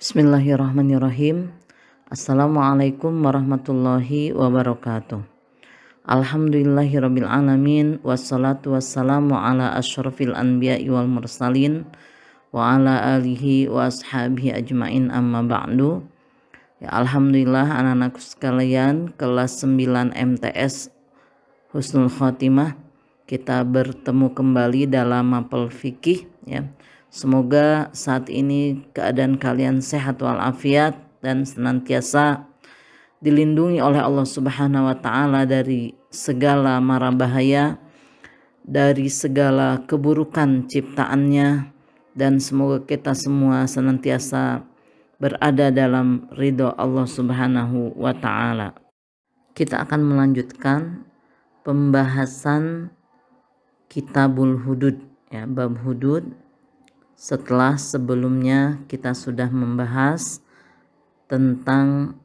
Bismillahirrahmanirrahim. Assalamualaikum warahmatullahi wabarakatuh. Alhamdulillahirabbil alamin wassalatu wassalamu ala asyrafil anbiya'i wal mursalin wa ala alihi wa ashabihi ajmain amma ba'du. Ya, alhamdulillah anak-anakku sekalian, kelas 9 MTS Husnul Khotimah, kita bertemu kembali dalam mapel fikih ya. Semoga saat ini keadaan kalian sehat walafiat dan senantiasa dilindungi oleh Allah Subhanahu wa taala dari segala mara bahaya, dari segala keburukan ciptaannya, dan semoga kita semua senantiasa berada dalam ridho Allah Subhanahu wa taala. Kita akan melanjutkan pembahasan Kitabul Hudud ya, bab hudud, setelah sebelumnya kita sudah membahas tentang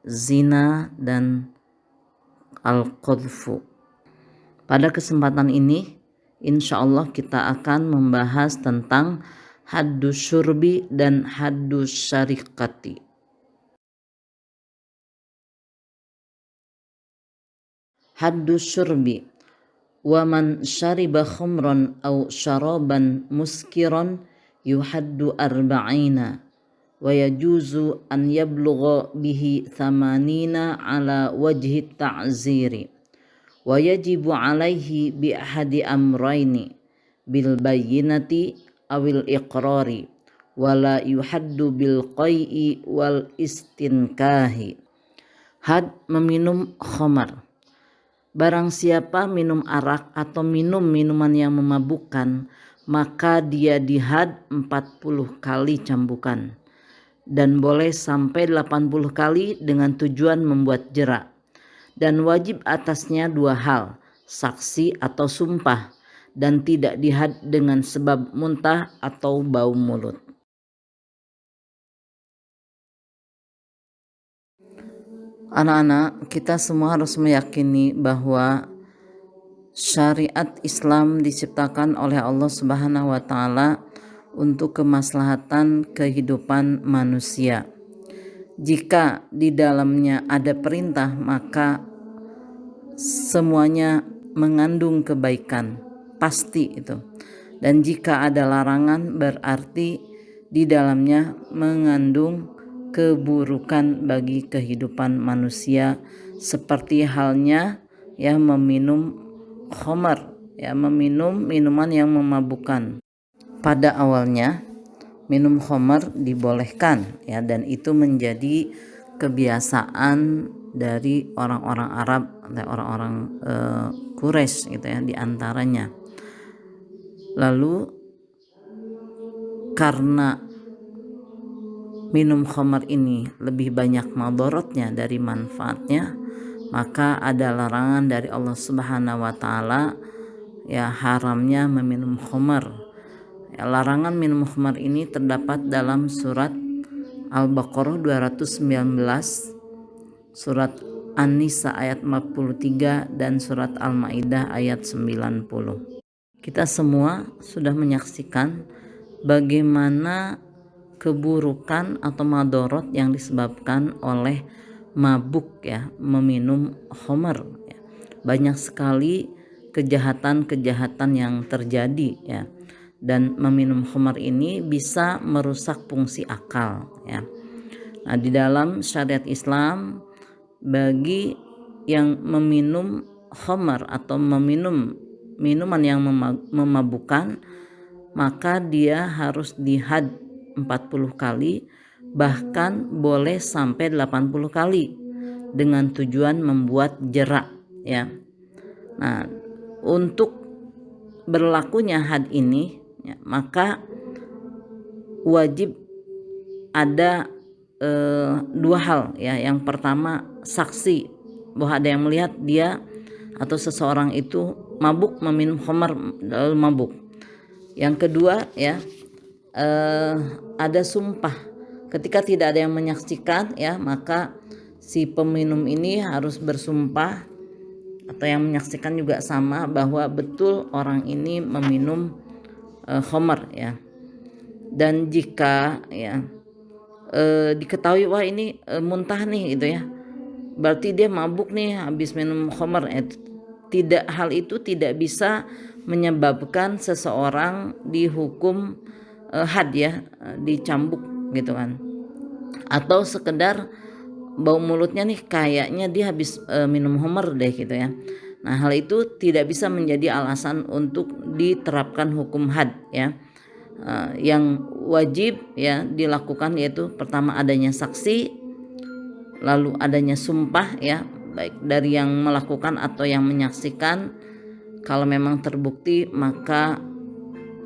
zina dan al-qadhfu. Pada kesempatan ini insya Allah kita akan membahas tentang haddus syurbi dan haddus syarikati. Haddus syurbi: wa man syariba khumran aw syaraban muskiran yuhaddu arba'ina wa yajuzu an yablugha bihi thamanina ala wajhi ta'ziri wa yajibu alaihi bi ahadi amraini bil bayyinati awil iqrari wa la yuhaddu bil qai'i wal istinkahi. Had meminum khamar. Barang siapa minum arak atau minum minuman yang memabukkan, maka dia dihad 40 kali cambukan dan boleh sampai 80 kali dengan tujuan membuat jerak, dan wajib atasnya 2 hal, saksi atau sumpah, dan tidak dihad dengan sebab muntah atau bau mulut. Anak-anak, kita semua harus meyakini bahwa syariat Islam diciptakan oleh Allah Subhanahu wa taala untuk kemaslahatan kehidupan manusia. Jika di dalamnya ada perintah, maka semuanya mengandung kebaikan, pasti itu. Dan jika ada larangan, berarti di dalamnya mengandung keburukan bagi kehidupan manusia, seperti halnya ya meminum khamar, ya meminum minuman yang memabukkan. Pada awalnya minum khamar dibolehkan ya, dan itu menjadi kebiasaan dari orang-orang Arab atau orang-orang Quraisy gitu ya, diantaranya. Lalu karena minum khamar ini lebih banyak madharatnya dari manfaatnya, maka ada larangan dari Allah Subhanahu wa taala ya, haramnya meminum khamar. Ya, larangan minum khamar ini terdapat dalam surat Al-Baqarah 219, surat An-Nisa ayat 43, dan surat Al-Maidah ayat 90. Kita semua sudah menyaksikan bagaimana keburukan atau madorot yang disebabkan oleh mabuk ya, meminum khamar ya. Banyak sekali kejahatan-kejahatan yang terjadi ya, dan meminum khamar ini bisa merusak fungsi akal ya. Nah, di dalam syariat Islam, bagi yang meminum khamar atau meminum minuman yang memabukkan, maka dia harus dihad 40 kali, bahkan boleh sampai 80 kali dengan tujuan membuat jerak ya. Nah, untuk berlakunya had ini ya, maka wajib ada 2 hal ya. Yang pertama, saksi, bahwa ada yang melihat dia atau seseorang itu mabuk, meminum khamar lalu mabuk. Yang kedua ya, ada sumpah. Ketika tidak ada yang menyaksikan ya, maka si peminum ini harus bersumpah, atau yang menyaksikan juga sama, bahwa betul orang ini meminum khamar ya. Dan jika ya diketahui wah ini muntah nih gitu ya, berarti dia mabuk nih habis minum khamar. Hal itu tidak bisa menyebabkan seseorang dihukum had ya, dicambuk gitu kan. Atau sekedar bau mulutnya nih kayaknya dia habis minum homer deh gitu ya. Nah, hal itu tidak bisa menjadi alasan untuk diterapkan hukum had ya. Yang wajib ya dilakukan yaitu pertama adanya saksi, lalu adanya sumpah ya, baik dari yang melakukan atau yang menyaksikan. Kalau memang terbukti maka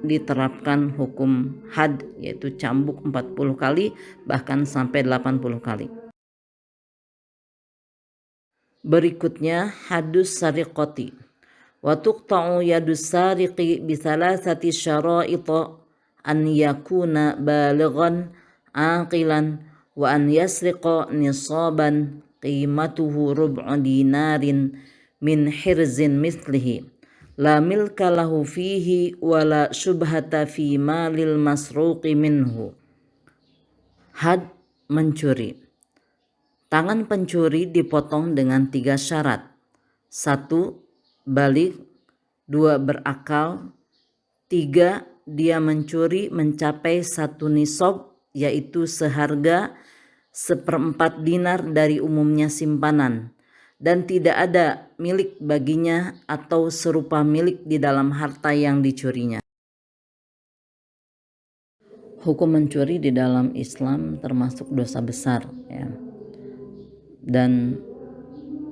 diterapkan hukum had yaitu cambuk 40 kali bahkan sampai 80 kali. Berikutnya hadus sariqati. Wa tuqta'u yadus sariqi bi thalathati syara'ita an yakuna balighan aqilan wa an yasriqa nisaban qimatuhu rub'u dinarin min hirzin mislihi la milka lahu fihi wa la syubhata fi malil masruqi minhu. Had mencuri. Tangan pencuri dipotong dengan 3 syarat. 1. Balik. 2. Berakal. 3. Dia mencuri mencapai 1 nisab yaitu seharga 1/4 dinar dari umumnya simpanan dan tidak ada milik baginya atau serupa milik di dalam harta yang dicurinya. Hukum mencuri di dalam Islam termasuk dosa besar ya. Dan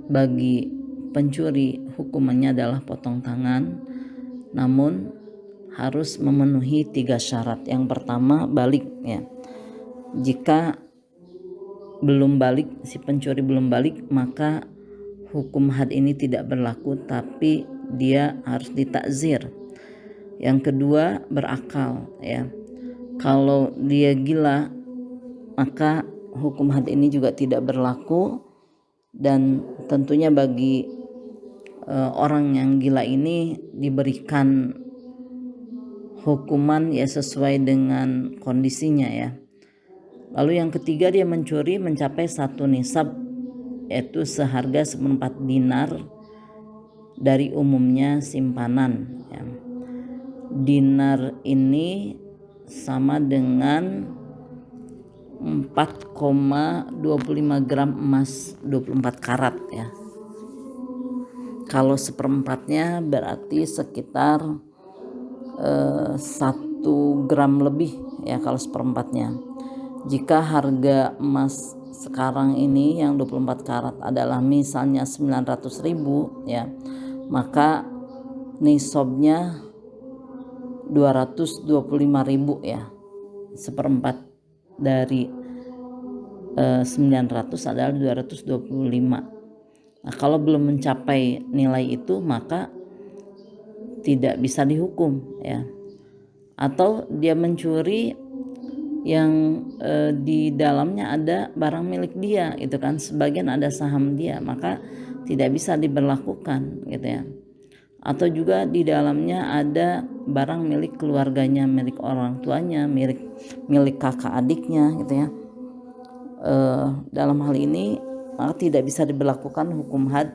bagi pencuri hukumannya adalah potong tangan, namun harus memenuhi 3 syarat. Yang pertama balik ya. Jika belum balik, si pencuri belum balik, maka hukum had ini tidak berlaku, tapi dia harus ditakzir. Yang kedua berakal ya. Kalau dia gila maka hukum had ini juga tidak berlaku, dan tentunya bagi orang yang gila ini diberikan hukuman ya sesuai dengan kondisinya ya. Lalu yang ketiga dia mencuri mencapai 1 nisab yaitu seharga 1/4 dinar dari umumnya simpanan ya. Dinar ini sama dengan 4,25 gram emas 24 karat ya. Kalau 1/4-nya berarti sekitar 1 gram lebih ya kalau 1/4-nya. Jika harga emas sekarang ini yang 24 karat adalah misalnya 900.000 ya, maka nisabnya 225.000 ya. 1/4 dari 900 adalah 225. Nah, kalau belum mencapai nilai itu maka tidak bisa dihukum ya. Atau dia mencuri yang di dalamnya ada barang milik dia itu kan, sebagian ada saham dia, maka tidak bisa diberlakukan gitu ya. Atau juga di dalamnya ada barang milik keluarganya, milik orang tuanya, milik kakak adiknya gitu ya. Dalam hal ini maka tidak bisa diberlakukan hukum had.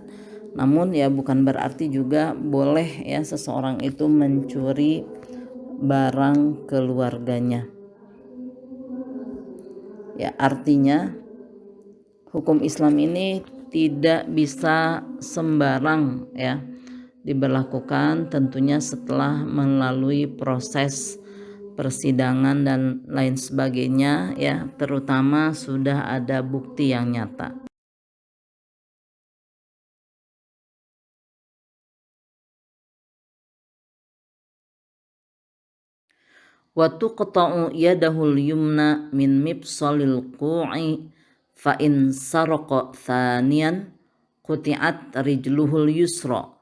Namun ya bukan berarti juga boleh ya seseorang itu mencuri barang keluarganya. Ya artinya hukum Islam ini tidak bisa sembarang ya diberlakukan, tentunya setelah melalui proses persidangan dan lain sebagainya ya, terutama sudah ada bukti yang nyata. Wa tuqta'u yadahul yumna min mifsalil qu'i fa in saraqa thaniyan quti'at rijluhul yusra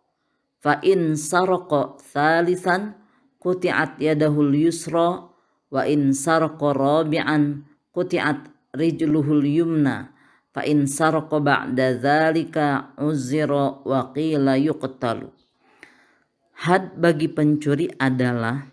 fa in saraqa thalithan quti'at yadahul yusra wa in saraqa rabi'an quti'at rijluhul yumna fa in saraqa ba'da dzalika uzira wa qila yuqtalu. Had bagi pencuri adalah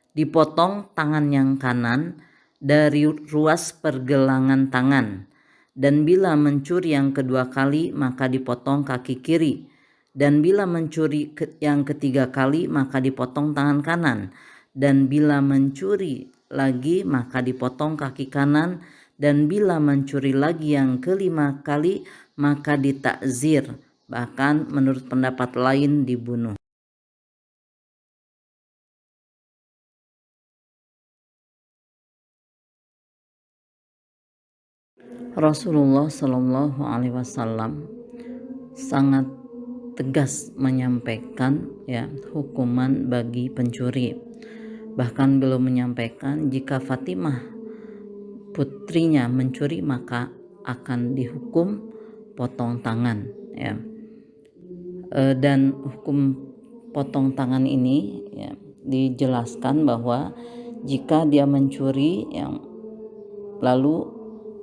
dipotong tangan yang kanan dari ruas pergelangan tangan. Dan bila mencuri yang kedua kali, maka dipotong kaki kiri. Dan bila mencuri yang ketiga kali, maka dipotong tangan kanan. Dan bila mencuri lagi, maka dipotong kaki kanan. Dan bila mencuri lagi yang kelima kali, maka ditakzir. Bahkan menurut pendapat lain dibunuh. Rasulullah Shallallahu Alaihi Wasallam sangat tegas menyampaikan ya hukuman bagi pencuri. Bahkan beliau menyampaikan jika Fatimah putrinya mencuri maka akan dihukum potong tangan ya. Dan hukum potong tangan ini ya, dijelaskan bahwa jika dia mencuri yang lalu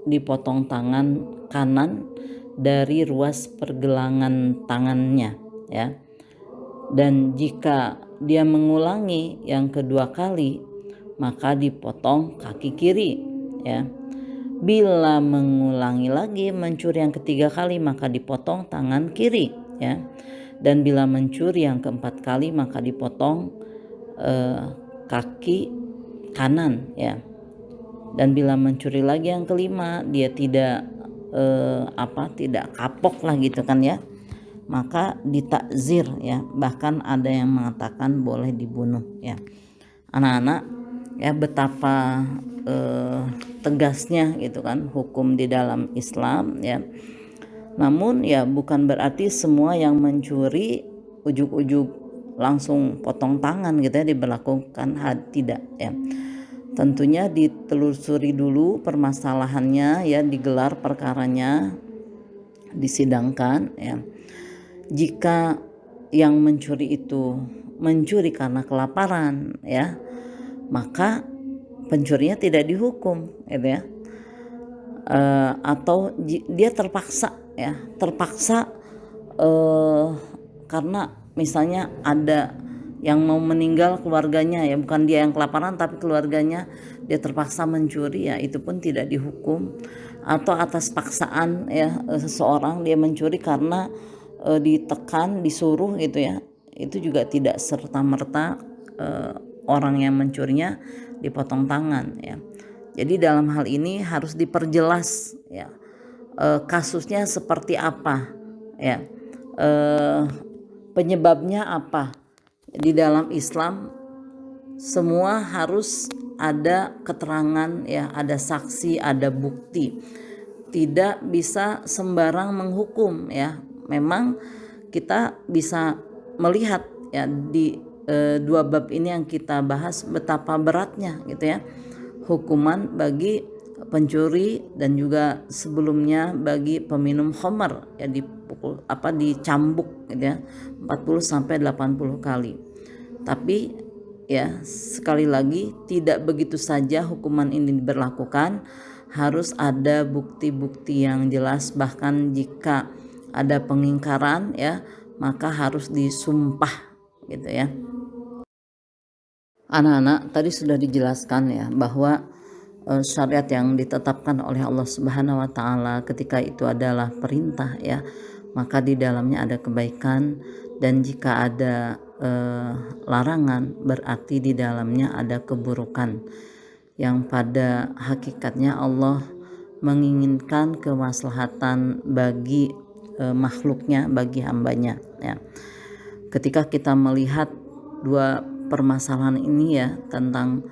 dipotong tangan kanan dari ruas pergelangan tangannya ya, dan jika dia mengulangi yang kedua kali maka dipotong kaki kiri ya. Bila mengulangi lagi mencuri yang ketiga kali maka dipotong tangan kiri ya, dan bila mencuri yang keempat kali maka dipotong kaki kanan ya. Dan bila mencuri lagi yang kelima dia tidak tidak kapok lah gitu kan ya, maka ditakzir ya. Bahkan ada yang mengatakan boleh dibunuh ya. Anak-anak ya, betapa tegasnya gitu kan hukum di dalam Islam ya. Namun ya bukan berarti semua yang mencuri ujuk-ujuk langsung potong tangan gitu ya diberlakukan, tidak ya. Tentunya ditelusuri dulu permasalahannya ya, digelar perkaranya, disidangkan ya. Jika yang mencuri itu mencuri karena kelaparan ya, maka pencurinya tidak dihukum gitu ya. Atau dia terpaksa ya, karena misalnya ada yang mau meninggal keluarganya ya, bukan dia yang kelaparan tapi keluarganya, dia terpaksa mencuri ya, itu pun tidak dihukum. Atau atas paksaan ya, seseorang dia mencuri karena ditekan, disuruh gitu ya, itu juga tidak serta-merta orang yang mencurinya dipotong tangan ya. Jadi dalam hal ini harus diperjelas ya, kasusnya seperti apa ya, penyebabnya apa. Di dalam Islam semua harus ada keterangan ya, ada saksi, ada bukti. Tidak bisa sembarang menghukum ya. Memang kita bisa melihat ya di dua bab ini yang kita bahas betapa beratnya gitu ya hukuman bagi pencuri, dan juga sebelumnya bagi peminum khamar ya, dicambuk gitu ya 40 sampai 80 kali. Tapi ya sekali lagi tidak begitu saja hukuman ini diberlakukan, harus ada bukti-bukti yang jelas. Bahkan jika ada pengingkaran ya, maka harus disumpah gitu ya. Anak-anak, tadi sudah dijelaskan ya bahwa syariat yang ditetapkan oleh Allah Subhanahu wa taala ketika itu adalah perintah ya, maka di dalamnya ada kebaikan, dan jika ada larangan berarti di dalamnya ada keburukan yang pada hakikatnya Allah menginginkan kemaslahatan bagi makhluknya, bagi hambanya ya. Ketika kita melihat dua permasalahan ini ya, tentang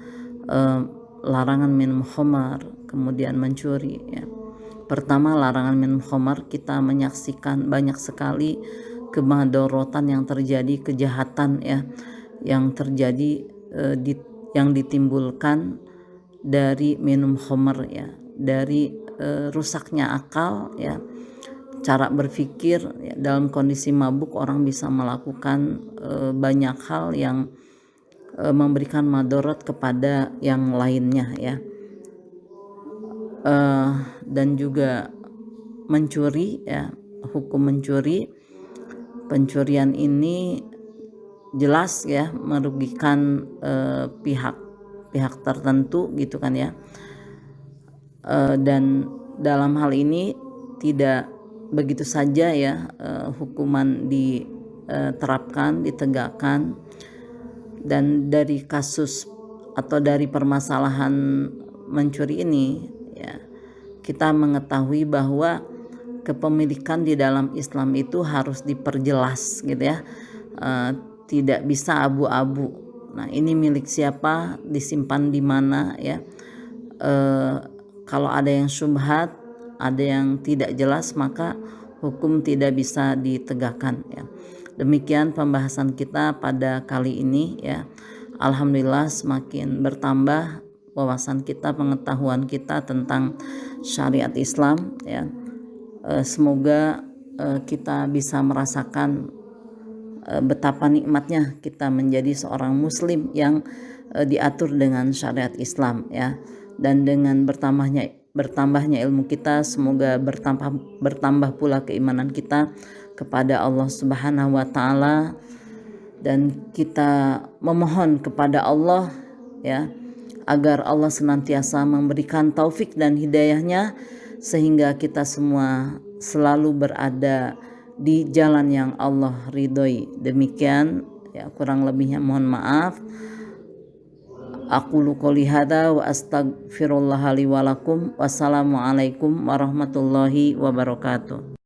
larangan minum khamar kemudian mencuri ya. Pertama, larangan minum khamar, kita menyaksikan banyak sekali kemadharatan yang terjadi, kejahatan ya yang terjadi yang ditimbulkan dari minum khamar ya, dari rusaknya akal ya, cara berpikir ya. Dalam kondisi mabuk orang bisa melakukan banyak hal yang memberikan madarat kepada yang lainnya ya. Dan juga mencuri ya, hukum mencuri, pencurian ini jelas ya merugikan pihak tertentu gitu kan ya. Dan dalam hal ini tidak begitu saja ya hukuman diterapkan, ditegakkan, dan dari kasus atau dari permasalahan mencuri ini ya, kita mengetahui bahwa kepemilikan di dalam Islam itu harus diperjelas gitu ya. Tidak bisa abu-abu. Nah, ini milik siapa, disimpan di mana ya. Kalau ada yang syubhat, ada yang tidak jelas, maka hukum tidak bisa ditegakkan ya. Demikian pembahasan kita pada kali ini ya. Alhamdulillah semakin bertambah wawasan kita, pengetahuan kita tentang syariat Islam ya. Semoga kita bisa merasakan betapa nikmatnya kita menjadi seorang muslim yang diatur dengan syariat Islam ya. Dan dengan bertambahnya ilmu kita, semoga bertambah pula keimanan kita kepada Allah Subhanahu wa taala, dan kita memohon kepada Allah ya, agar Allah senantiasa memberikan taufik dan hidayahnya sehingga kita semua selalu berada di jalan yang Allah ridhoi. Demikian ya, kurang lebihnya mohon maaf. Aqulu qouli hadza wa astaghfirullah li wa lakum. Wassalamualaikum warahmatullahi wabarakatuh.